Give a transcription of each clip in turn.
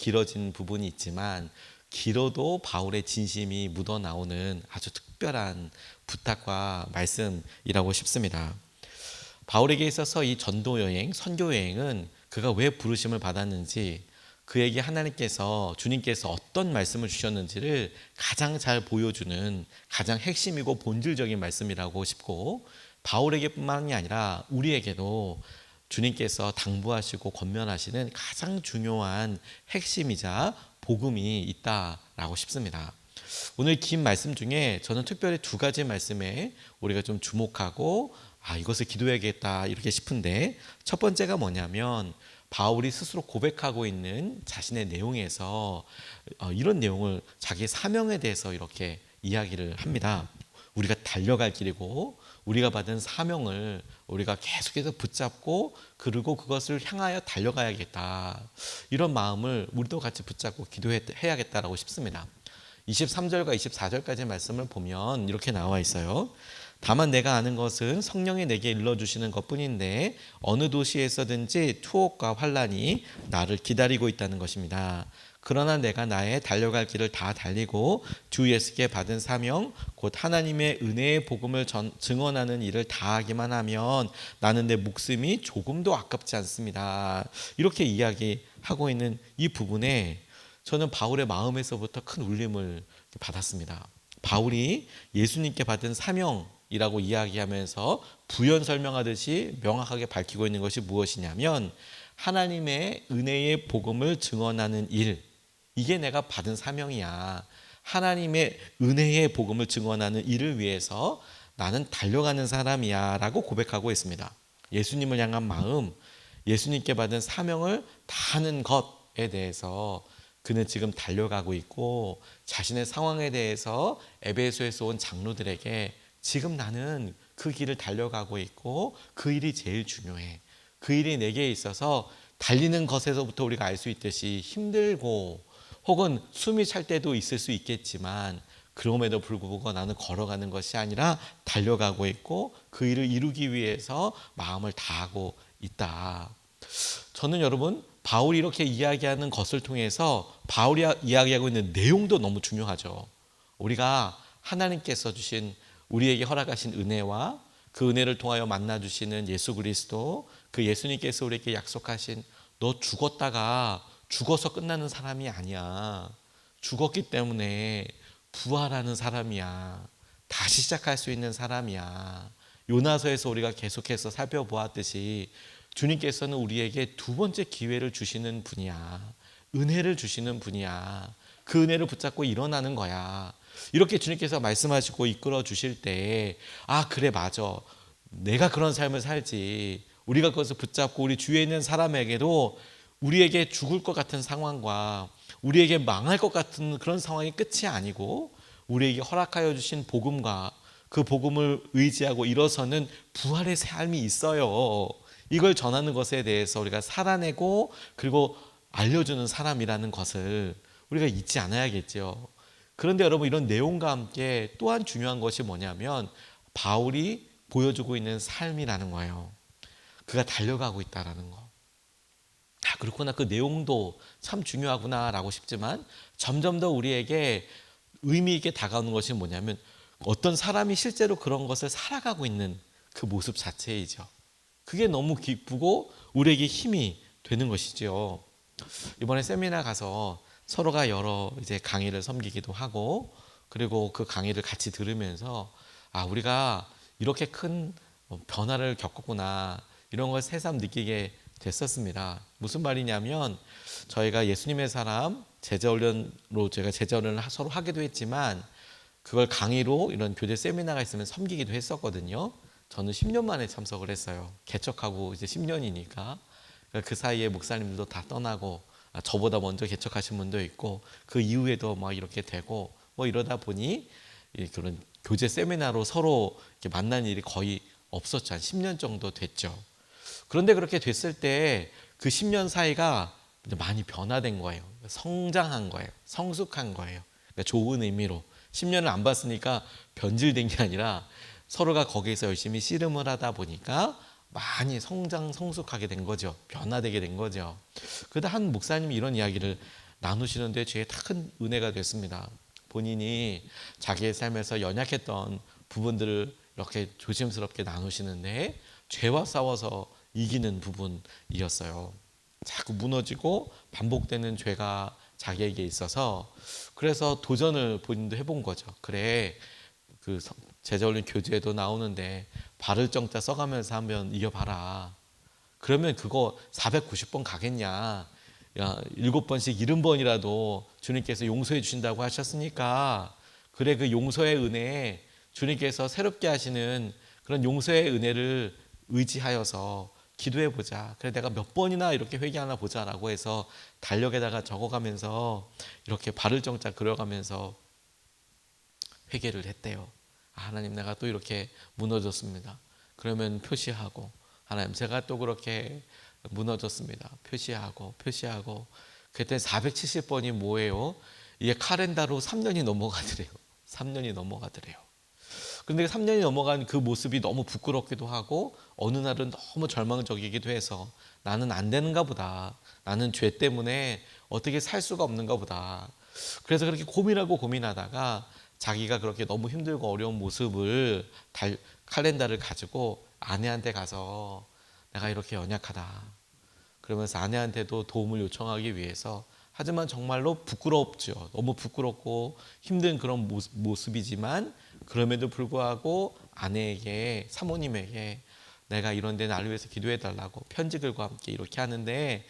길어진 부분이 있지만 길어도 바울의 진심이 묻어나오는 아주 특별한 부탁과 말씀이라고 싶습니다. 바울에게 있어서 이 전도여행, 선교여행은 그가 왜 부르심을 받았는지, 그에게 하나님께서, 주님께서 어떤 말씀을 주셨는지를 가장 잘 보여주는 가장 핵심이고 본질적인 말씀이라고 싶고, 바울에게뿐만이 아니라 우리에게도 주님께서 당부하시고 권면하시는 가장 중요한 핵심이자 복음이 있다라고 싶습니다. 오늘 긴 말씀 중에 저는 특별히 두 가지 말씀에 우리가 좀 주목하고 이것을 기도해야겠다 이렇게 싶은데, 첫 번째가 뭐냐면 바울이 스스로 고백하고 있는 자신의 내용에서 이런 내용을, 자기 사명에 대해서 이렇게 이야기를 합니다. 우리가 달려갈 길이고 우리가 받은 사명을 우리가 계속해서 붙잡고 그리고 그것을 향하여 달려가야겠다, 이런 마음을 우리도 같이 붙잡고 기도해야겠다라고 싶습니다. 23절과 24절까지 말씀을 보면 이렇게 나와 있어요. 다만 내가 아는 것은 성령이 내게 일러주시는 것뿐인데 어느 도시에서든지 투옥과 환난이 나를 기다리고 있다는 것입니다. 그러나 내가 나의 달려갈 길을 다 달리고 주 예수께 받은 사명 곧 하나님의 은혜의 복음을 증언하는 일을 다하기만 하면 나는 내 목숨이 조금도 아깝지 않습니다. 이렇게 이야기하고 있는 이 부분에 저는 바울의 마음에서부터 큰 울림을 받았습니다. 바울이 예수님께 받은 사명이라고 이야기하면서 부연 설명하듯이 명확하게 밝히고 있는 것이 무엇이냐면 하나님의 은혜의 복음을 증언하는 일, 이게 내가 받은 사명이야. 하나님의 은혜의 복음을 증언하는 일을 위해서 나는 달려가는 사람이야 라고 고백하고 있습니다. 예수님을 향한 마음, 예수님께 받은 사명을 다하는 것에 대해서 그는 지금 달려가고 있고, 자신의 상황에 대해서 에베소에서 온 장로들에게 지금 나는 그 길을 달려가고 있고 그 일이 제일 중요해. 그 일이 내게 있어서 달리는 것에서부터 우리가 알 수 있듯이 힘들고 혹은 숨이 찰 때도 있을 수 있겠지만 그럼에도 불구하고 나는 걸어가는 것이 아니라 달려가고 있고 그 일을 이루기 위해서 마음을 다하고 있다. 저는 여러분, 바울이 이렇게 이야기하는 것을 통해서 바울이 이야기하고 있는 내용도 너무 중요하죠. 우리가 하나님께서 주신, 우리에게 허락하신 은혜와 그 은혜를 통하여 만나주시는 예수 그리스도, 그 예수님께서 우리에게 약속하신 너 죽었다가 죽어서 끝나는 사람이 아니야. 죽었기 때문에 부활하는 사람이야. 다시 시작할 수 있는 사람이야. 요나서에서 우리가 계속해서 살펴보았듯이 주님께서는 우리에게 두 번째 기회를 주시는 분이야. 은혜를 주시는 분이야. 그 은혜를 붙잡고 일어나는 거야. 이렇게 주님께서 말씀하시고 이끌어 주실 때 그래 맞아. 내가 그런 삶을 살지. 우리가 그것을 붙잡고 우리 주위에 있는 사람에게도 우리에게 죽을 것 같은 상황과 우리에게 망할 것 같은 그런 상황이 끝이 아니고 우리에게 허락하여 주신 복음과 그 복음을 의지하고 일어서는 부활의 삶이 있어요. 이걸 전하는 것에 대해서 우리가 살아내고 그리고 알려주는 사람이라는 것을 우리가 잊지 않아야겠죠. 그런데 여러분, 이런 내용과 함께 또한 중요한 것이 뭐냐면 바울이 보여주고 있는 삶이라는 거예요. 그가 달려가고 있다는 거. 그렇구나, 그 내용도 참 중요하구나라고 싶지만 점점 더 우리에게 의미 있게 다가오는 것이 뭐냐면 어떤 사람이 실제로 그런 것을 살아가고 있는 그 모습 자체이죠. 그게 너무 기쁘고 우리에게 힘이 되는 것이죠. 이번에 세미나 가서 서로가 여러 이제 강의를 섬기기도 하고 그리고 그 강의를 같이 들으면서 우리가 이렇게 큰 변화를 겪었구나, 이런 걸 새삼 느끼게 됐었습니다. 무슨 말이냐면 저희가 예수님의 사람 제자훈련으로 제가 제자훈련을 서로 하기도 했지만 그걸 강의로 이런 교제 세미나가 있으면 섬기기도 했었거든요. 저는 10년 만에 참석을 했어요. 개척하고 이제 10년이니까. 그 사이에 목사님들도 다 떠나고 저보다 먼저 개척하신 분도 있고 그 이후에도 막 이렇게 되고 이러다 보니 그런 교제 세미나로 서로 이렇게 만난 일이 거의 없었죠. 한 10년 정도 됐죠. 그런데 그렇게 됐을 때 그 10년 사이가 많이 변화된 거예요. 성장한 거예요. 성숙한 거예요. 그러니까 좋은 의미로 10년을 안 봤으니까 변질된 게 아니라 서로가 거기에서 열심히 씨름을 하다 보니까 많이 성숙하게 된 거죠. 변화되게 된 거죠. 그러다 한 목사님이 이런 이야기를 나누시는데 제게 큰 은혜가 됐습니다. 본인이 자기의 삶에서 연약했던 부분들을 이렇게 조심스럽게 나누시는데 죄와 싸워서 이기는 부분이었어요. 자꾸 무너지고 반복되는 죄가 자기에게 있어서 그래서 도전을 본인도 해본 거죠. 그래, 그 제자훈련 교재에도 나오는데 바를 정자 써가면서 한번 이겨봐라. 그러면 그거 490번 가겠냐. 야, 7번씩 70번이라도 주님께서 용서해 주신다고 하셨으니까 그래, 그 용서의 은혜에 주님께서 새롭게 하시는 그런 용서의 은혜를 의지하여서 기도해 보자. 그래, 내가 몇 번이나 이렇게 회개하나 보자라고 해서 달력에다가 적어가면서 이렇게 바를 정자 그려가면서 회개를 했대요. 하나님, 내가 또 이렇게 무너졌습니다. 그러면 표시하고, 하나님, 제가 또 그렇게 무너졌습니다. 표시하고 그때 470번이 뭐예요? 이게 카렌다로 3년이 넘어가더래요. 3년이 넘어가더래요. 그런데 3년이 넘어간 그 모습이 너무 부끄럽기도 하고 어느 날은 너무 절망적이기도 해서 나는 안 되는가 보다. 나는 죄 때문에 어떻게 살 수가 없는가 보다. 그래서 그렇게 고민하다가 자기가 그렇게 너무 힘들고 어려운 모습을 칼렌다를 가지고 아내한테 가서 내가 이렇게 연약하다. 그러면서 아내한테도 도움을 요청하기 위해서, 하지만 정말로 부끄럽죠. 너무 부끄럽고 힘든 그런 모습이지만 그럼에도 불구하고 아내에게, 사모님에게 내가 이런 데 나를 위해서 기도해 달라고 편지글과 함께 이렇게 하는데,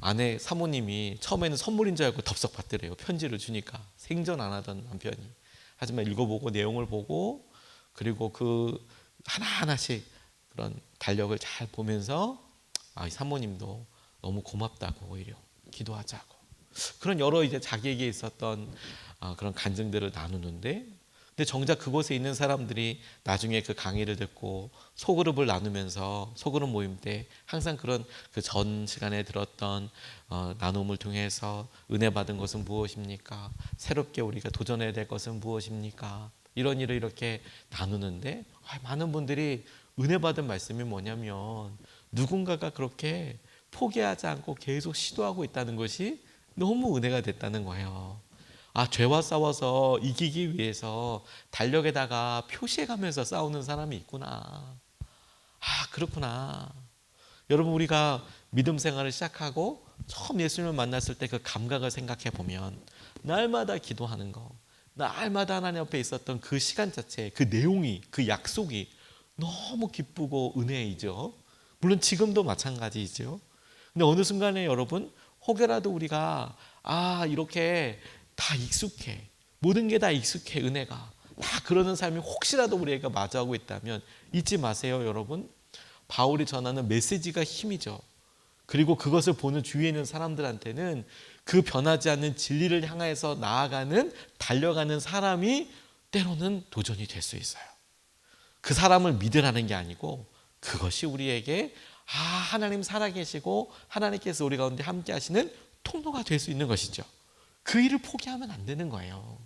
아내 사모님이 처음에는 선물인 줄 알고 덥석 받더래요. 편지를 주니까. 생전 안 하던 남편이. 하지만 읽어보고 내용을 보고 그리고 그 하나하나씩 그런 달력을 잘 보면서 이 사모님도 너무 고맙다고 오히려 기도하자고, 그런 여러 이제 자기에게 있었던 그런 간증들을 나누는데, 근데 정작 그곳에 있는 사람들이 나중에 그 강의를 듣고 소그룹을 나누면서 소그룹 모임 때 항상 그런 그 전 시간에 들었던 나눔을 통해서 은혜 받은 것은 무엇입니까? 새롭게 우리가 도전해야 될 것은 무엇입니까? 이런 일을 이렇게 나누는데 많은 분들이 은혜 받은 말씀이 뭐냐면 누군가가 그렇게 포기하지 않고 계속 시도하고 있다는 것이 너무 은혜가 됐다는 거예요. 죄와 싸워서 이기기 위해서 달력에다가 표시해가면서 싸우는 사람이 있구나. 그렇구나. 여러분, 우리가 믿음 생활을 시작하고 처음 예수님을 만났을 때 그 감각을 생각해 보면 날마다 기도하는 거, 날마다 하나님 앞에 있었던 그 시간 자체, 그 내용이, 그 약속이 너무 기쁘고 은혜이죠. 물론 지금도 마찬가지이죠. 근데 어느 순간에 여러분, 혹여라도 우리가 이렇게 다 익숙해, 모든 게 다 익숙해, 은혜가 다 그러는 삶이 혹시라도 우리가 마주하고 있다면 잊지 마세요. 여러분, 바울이 전하는 메시지가 힘이죠. 그리고 그것을 보는 주위에 있는 사람들한테는 그 변하지 않는 진리를 향해서 나아가는, 달려가는 사람이 때로는 도전이 될 수 있어요. 그 사람을 믿으라는 게 아니고 그것이 우리에게 하나님 살아계시고 하나님께서 우리 가운데 함께 하시는 통로가 될 수 있는 것이죠. 그 일을 포기하면 안 되는 거예요.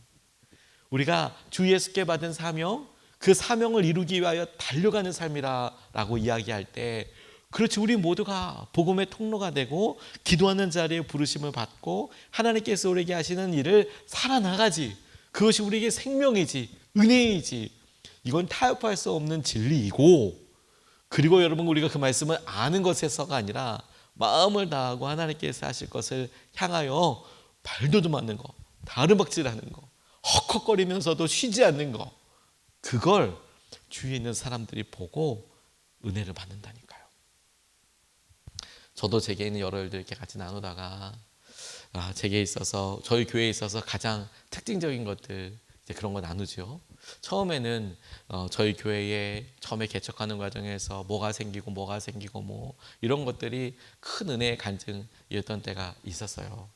우리가 주 예수께 받은 사명, 그 사명을 이루기 위하여 달려가는 삶이라고 이야기할 때, 그렇지, 우리 모두가 복음의 통로가 되고 기도하는 자리에 부르심을 받고 하나님께서 우리에게 하시는 일을 살아나가지. 그것이 우리에게 생명이지, 은혜이지. 이건 타협할 수 없는 진리이고, 그리고 여러분, 우리가 그 말씀을 아는 것에서가 아니라 마음을 다하고 하나님께서 하실 것을 향하여 발돋움하는 거, 다름박질하는 거, 헉헉거리면서도 쉬지 않는 거, 그걸 주위에 있는 사람들이 보고 은혜를 받는다니까요. 저도 제게 있는 여러 일들 이렇게 같이 나누다가 제게 있어서, 저희 교회에 있어서 가장 특징적인 것들, 이제 그런 거 나누죠. 처음에는 저희 교회에 처음에 개척하는 과정에서 뭐가 생기고 뭐 이런 것들이 큰 은혜의 간증이었던 때가 있었어요.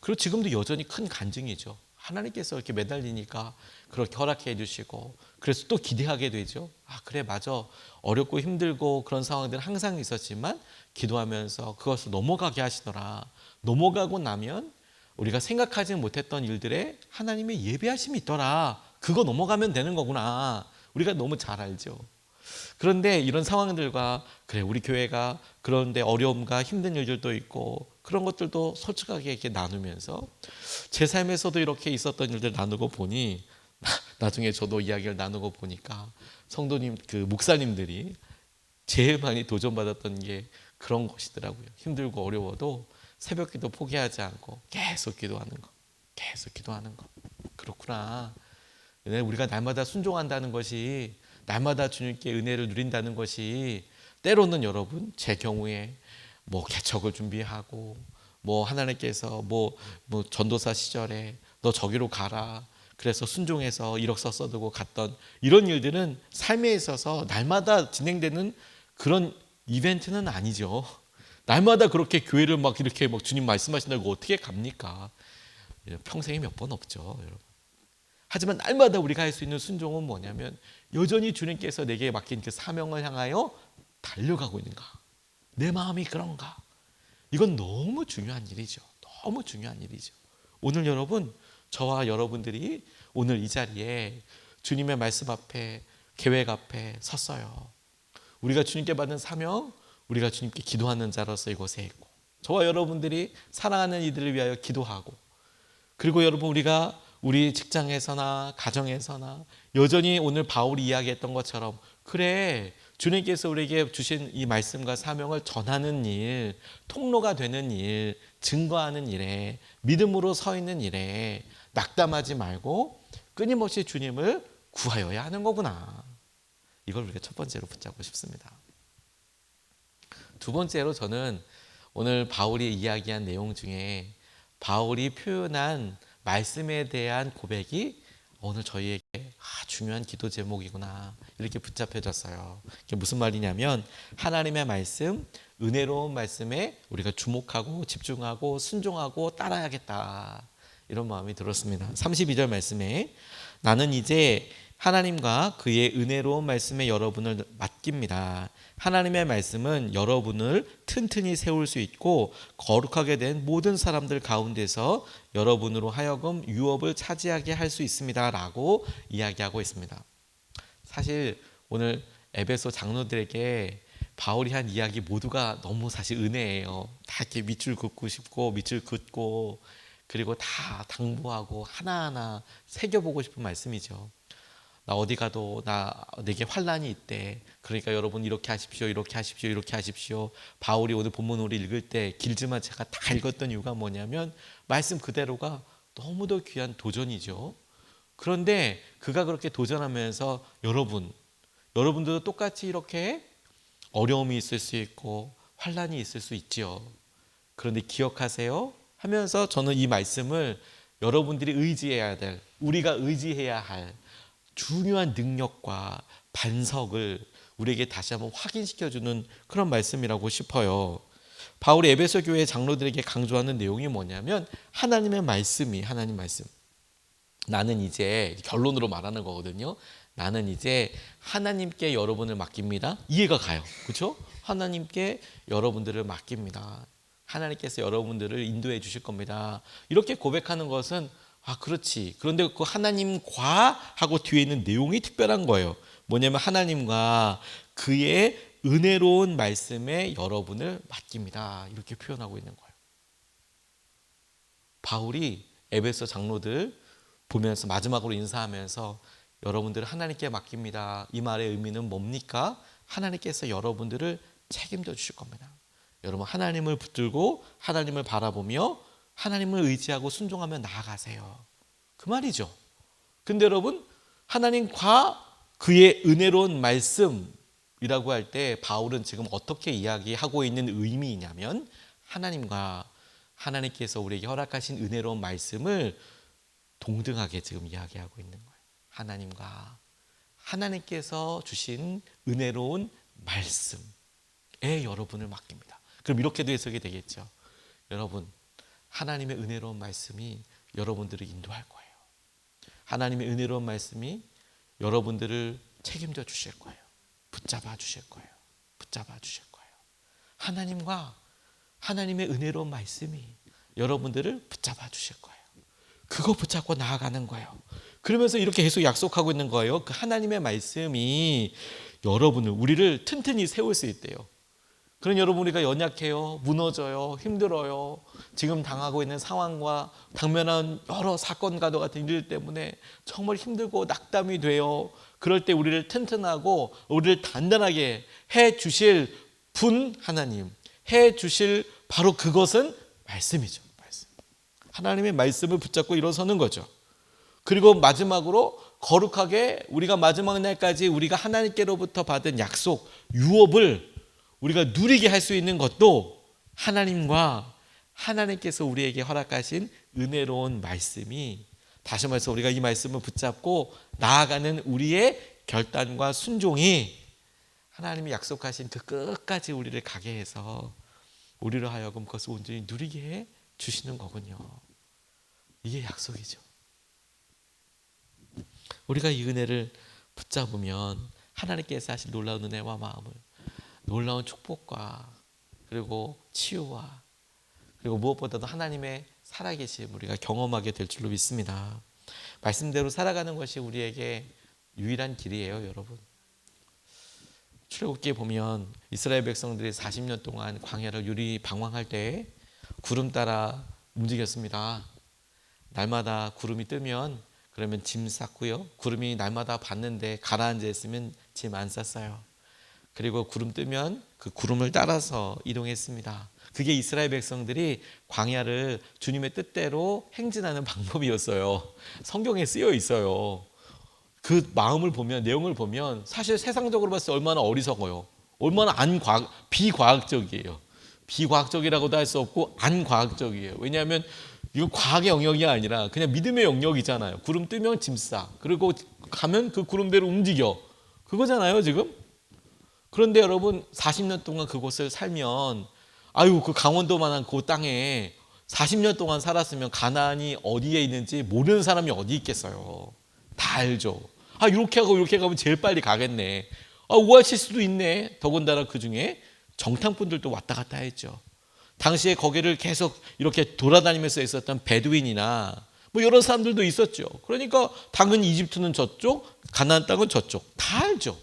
그리고 지금도 여전히 큰 간증이죠. 하나님께서 이렇게 매달리니까 그렇게 허락해 주시고, 그래서 또 기대하게 되죠. 그래, 맞아, 어렵고 힘들고 그런 상황들은 항상 있었지만 기도하면서 그것을 넘어가게 하시더라. 넘어가고 나면 우리가 생각하지 못했던 일들에 하나님의 예배하심이 있더라. 그거 넘어가면 되는 거구나. 우리가 너무 잘 알죠. 그런데 이런 상황들과, 그래, 우리 교회가 그런데 어려움과 힘든 일들도 있고 그런 것들도 솔직하게 이렇게 나누면서 제 삶에서도 이렇게 있었던 일들 나누고 보니 나중에 저도 이야기를 나누고 보니까 성도님 목사님들이 제일 많이 도전받았던 게 그런 것이더라고요. 힘들고 어려워도 새벽기도 포기하지 않고 계속 기도하는 거, 계속 기도하는 거. 그렇구나. 우리가 날마다 순종한다는 것이, 날마다 주님께 은혜를 누린다는 것이, 때로는 여러분 제 경우에 개척을 준비하고 하나님께서 전도사 시절에 너 저기로 가라, 그래서 순종해서 1억 써두고 갔던 이런 일들은 삶에 있어서 날마다 진행되는 그런 이벤트는 아니죠. 날마다 그렇게 교회를 이렇게 주님 말씀하신다고 어떻게 갑니까? 평생에 몇 번 없죠, 여러분. 하지만 날마다 우리가 할 수 있는 순종은 뭐냐면 여전히 주님께서 내게 맡긴 그 사명을 향하여 달려가고 있는가, 내 마음이 그런가. 이건 너무 중요한 일이죠. 너무 중요한 일이죠. 오늘 여러분, 저와 여러분들이 오늘 이 자리에 주님의 말씀 앞에, 계획 앞에 섰어요. 우리가 주님께 받은 사명, 우리가 주님께 기도하는 자로서 이곳에 있고, 저와 여러분들이 사랑하는 이들을 위하여 기도하고, 그리고 여러분 우리가 우리 직장에서나 가정에서나 여전히 오늘 바울이 이야기했던 것처럼, 그래, 주님께서 우리에게 주신 이 말씀과 사명을 전하는 일, 통로가 되는 일, 증거하는 일에, 믿음으로 서 있는 일에 낙담하지 말고 끊임없이 주님을 구하여야 하는 거구나. 이걸 우리가 첫 번째로 붙잡고 싶습니다. 두 번째로 저는 오늘 바울이 이야기한 내용 중에 바울이 표현한 말씀에 대한 고백이 오늘 저희에게 중요한 기도 제목이구나, 이렇게 붙잡혀졌어요. 이게 무슨 말이냐면 하나님의 말씀, 은혜로운 말씀에 우리가 주목하고 집중하고 순종하고 따라야겠다, 이런 마음이 들었습니다. 32절 말씀에 나는 이제 하나님과 그의 은혜로운 말씀에 여러분을 맡깁니다. 하나님의 말씀은 여러분을 튼튼히 세울 수 있고 거룩하게 된 모든 사람들 가운데서 여러분으로 하여금 유업을 차지하게 할 수 있습니다, 라고 이야기하고 있습니다. 사실 오늘 에베소 장로들에게 바울이 한 이야기 모두가 너무 사실 은혜예요. 다 이렇게 밑줄 긋고 싶고 밑줄 긋고, 그리고 다 당부하고 하나하나 새겨보고 싶은 말씀이죠. 나 어디 가도 내게 환난이 있대. 그러니까 여러분 이렇게 하십시오, 이렇게 하십시오, 이렇게 하십시오. 바울이 오늘 본문 우리 읽을 때 길지만 제가 다 읽었던 이유가 뭐냐면 말씀 그대로가 너무도 귀한 도전이죠. 그런데 그가 그렇게 도전하면서 여러분들도 똑같이 이렇게 어려움이 있을 수 있고 환난이 있을 수 있지요. 그런데 기억하세요 하면서 저는 이 말씀을 여러분들이 의지해야 될, 우리가 의지해야 할 중요한 능력과 반석을 우리에게 다시 한번 확인시켜주는 그런 말씀이라고 싶어요. 바울이 에베소 교회 장로들에게 강조하는 내용이 뭐냐면 하나님의 말씀이, 하나님 말씀. 나는 이제, 결론으로 말하는 거거든요. 나는 이제 하나님께 여러분을 맡깁니다. 이해가 가요. 그렇죠? 하나님께 여러분들을 맡깁니다. 하나님께서 여러분들을 인도해 주실 겁니다. 이렇게 고백하는 것은 그렇지. 그런데 그 하나님과 하고 뒤에 있는 내용이 특별한 거예요. 뭐냐면 하나님과 그의 은혜로운 말씀에 여러분을 맡깁니다, 이렇게 표현하고 있는 거예요. 바울이 에베소 장로들 보면서 마지막으로 인사하면서 여러분들을 하나님께 맡깁니다, 이 말의 의미는 뭡니까? 하나님께서 여러분들을 책임져 주실 겁니다. 여러분 하나님을 붙들고 하나님을 바라보며 하나님을 의지하고 순종하며 나아가세요, 그 말이죠. 근데 여러분 하나님과 그의 은혜로운 말씀이라고 할 때 바울은 지금 어떻게 이야기하고 있는 의미냐면 하나님과 하나님께서 우리에게 허락하신 은혜로운 말씀을 동등하게 지금 이야기하고 있는 거예요. 하나님과 하나님께서 주신 은혜로운 말씀에 여러분을 맡깁니다. 그럼 이렇게도 해석이 되겠죠. 여러분 하나님의 은혜로운 말씀이 여러분들을 인도할 거예요. 하나님의 은혜로운 말씀이 여러분들을 책임져 주실 거예요. 붙잡아 주실 거예요. 붙잡아 주실 거예요. 하나님과 하나님의 은혜로운 말씀이 여러분들을 붙잡아 주실 거예요. 그거 붙잡고 나아가는 거예요. 그러면서 이렇게 계속 약속하고 있는 거예요. 그 하나님의 말씀이 우리를 튼튼히 세울 수 있대요. 그런 여러분, 우리가 연약해요, 무너져요, 힘들어요. 지금 당하고 있는 상황과 당면한 여러 사건과도 같은 일 때문에 정말 힘들고 낙담이 돼요. 그럴 때 우리를 튼튼하고 우리를 단단하게 해 주실 분 하나님, 해 주실 바로 그것은 말씀이죠. 말씀. 하나님의 말씀을 붙잡고 일어서는 거죠. 그리고 마지막으로 거룩하게 우리가 마지막 날까지 우리가 하나님께로부터 받은 약속, 유업을 우리가 누리게 할 수 있는 것도 하나님과 하나님께서 우리에게 허락하신 은혜로운 말씀이, 다시 말해서 우리가 이 말씀을 붙잡고 나아가는 우리의 결단과 순종이 하나님이 약속하신 그 끝까지 우리를 가게 해서 우리로 하여금 그것을 온전히 누리게 해 주시는 거군요. 이게 약속이죠. 우리가 이 은혜를 붙잡으면 하나님께서 하신 놀라운 은혜와 마음을, 놀라운 축복과 그리고 치유와 그리고 무엇보다도 하나님의 살아계심 우리가 경험하게 될 줄로 믿습니다. 말씀대로 살아가는 것이 우리에게 유일한 길이에요, 여러분. 출애굽기에 보면 이스라엘 백성들이 40년 동안 광야를 유리 방황할 때 구름 따라 움직였습니다. 날마다 구름이 뜨면 그러면 짐 쌌고요. 구름이 날마다 봤는데 가라앉아 있으면 짐 안 쌌어요. 그리고 구름 뜨면 그 구름을 따라서 이동했습니다. 그게 이스라엘 백성들이 광야를 주님의 뜻대로 행진하는 방법이었어요. 성경에 쓰여 있어요. 그 마음을 보면, 내용을 보면 사실 세상적으로 봤을 때 얼마나 어리석어요. 얼마나 비과학적이에요. 비과학적이라고도 할 수 없고 안과학적이에요. 왜냐하면 이건 과학의 영역이 아니라 그냥 믿음의 영역이잖아요. 구름 뜨면 짐 싸. 그리고 가면 그 구름대로 움직여. 그거잖아요, 지금. 그런데 여러분 40년 동안 그곳을 살면, 아유, 그 강원도만한 그 땅에 40년 동안 살았으면 가나안이 어디에 있는지 모르는 사람이 어디 있겠어요. 다 알죠. 아, 이렇게 하고 이렇게 가면 제일 빨리 가겠네. 아, 오아실 수도 있네. 더군다나 그 중에 정탐꾼들도 왔다 갔다 했죠. 당시에 거기를 계속 이렇게 돌아다니면서 있었던 베두인이나 뭐 여러 사람들도 있었죠. 그러니까 당연히 이집트는 저쪽, 가나안 땅은 저쪽. 다 알죠.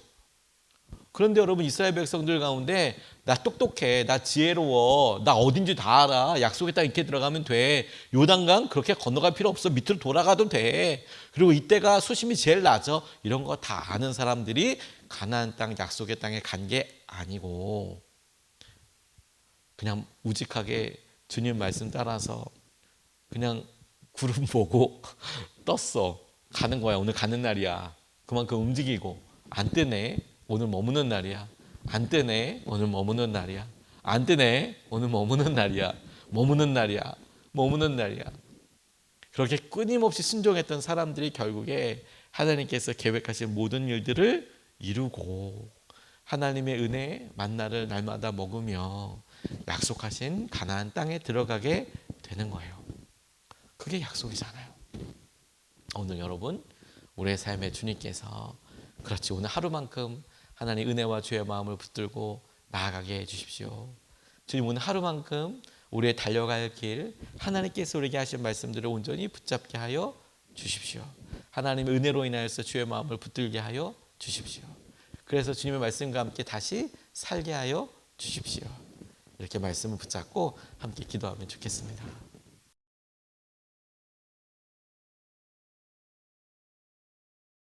그런데 여러분, 이스라엘 백성들 가운데 나 똑똑해, 나 지혜로워, 나 어딘지 다 알아, 약속의 땅 이렇게 들어가면 돼, 요단강 그렇게 건너갈 필요 없어, 밑으로 돌아가도 돼, 그리고 이때가 수심이 제일 낮아, 이런 거 다 아는 사람들이 가나안 땅, 약속의 땅에 간 게 아니고 그냥 우직하게 주님 말씀 따라서 그냥 구름 보고 떴어. 가는 거야. 오늘 가는 날이야. 그만큼 움직이고, 안 뜨네, 오늘 머무는 날이야. 안 뜨네, 오늘 머무는 날이야. 안 뜨네, 오늘 머무는 날이야. 머무는 날이야. 머무는 날이야. 그렇게 끊임없이 순종했던 사람들이 결국에 하나님께서 계획하신 모든 일들을 이루고 하나님의 은혜 만나를 날마다 먹으며 약속하신 가나안 땅에 들어가게 되는 거예요. 그게 약속이잖아요. 오늘 여러분, 우리의 삶에 주님께서 그렇지, 오늘 하루만큼 하나님 은혜와 주의 마음을 붙들고 나아가게 해주십시오. 주님, 오늘 하루만큼 우리의 달려갈 길, 하나님께서 우리에게 하신 말씀들을 온전히 붙잡게 하여 주십시오. 하나님의 은혜로 인하여서 주의 마음을 붙들게 하여 주십시오. 그래서 주님의 말씀과 함께 다시 살게 하여 주십시오. 이렇게 말씀을 붙잡고 함께 기도하면 좋겠습니다.